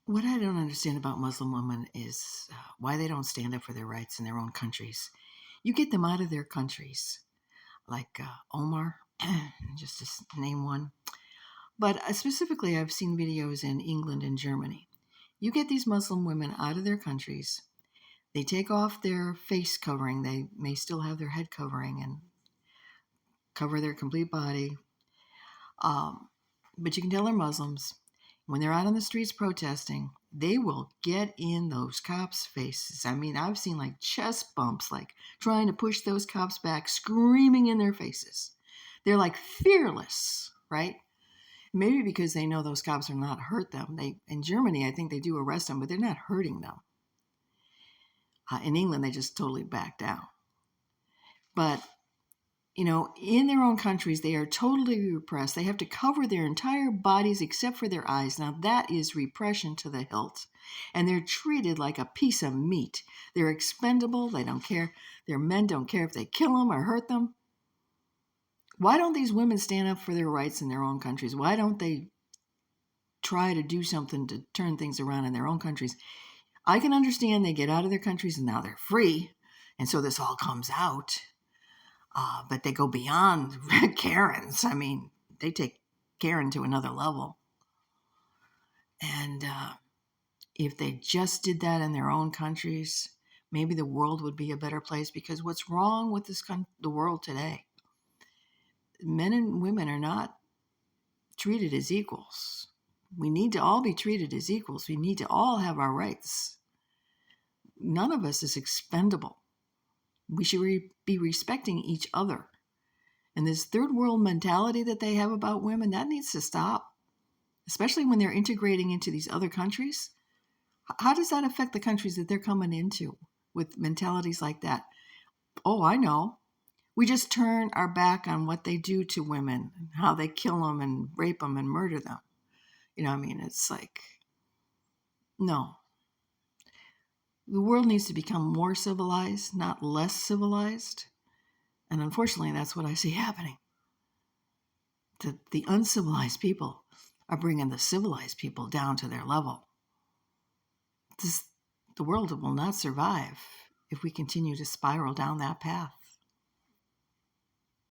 What I don't understand about Muslim women is why they don't stand up for their rights in their own countries. You get them out of their countries, like Omar, just to name one. But specifically, I've seen videos in England and Germany. You get these Muslim women out of their countries. They take off their face covering. They may still have their head covering and cover their complete body. Um, but you can tell they're Muslims. When they're out on the streets protesting, they will get in those cops' faces. I mean, I've seen like chest bumps, like trying to push those cops back, screaming in their faces. They're like fearless, right? Maybe because they know those cops are not hurt them. In Germany, I think they do arrest them, but they're not hurting them. In England, they just totally back down. But in their own countries, they are totally repressed. They have to cover their entire bodies except for their eyes. Now, that is repression to the hilt. And they're treated like a piece of meat. They're expendable. They don't care. Their men don't care if they kill them or hurt them. Why don't these women stand up for their rights in their own countries? Why don't they try to do something to turn things around in their own countries? I can understand they get out of their countries and now they're free. And so this all comes out. But they go beyond Karens. I mean, they take Karen to another level. And if they just did that in their own countries, maybe the world would be a better place. Because what's wrong with the world today? Men and women are not treated as equals. We need to all be treated as equals. We need to all have our rights. None of us is expendable. We should be respecting each other. And this third world mentality that they have about women, that needs to stop, especially when they're integrating into these other countries. How does that affect the countries that they're coming into with mentalities like that? Oh, I know. We just turn our back on what they do to women, how they kill them and rape them and murder them. It's like, no. The world needs to become more civilized, not less civilized. And unfortunately, that's what I see happening. The uncivilized people are bringing the civilized people down to their level. The world will not survive if we continue to spiral down that path.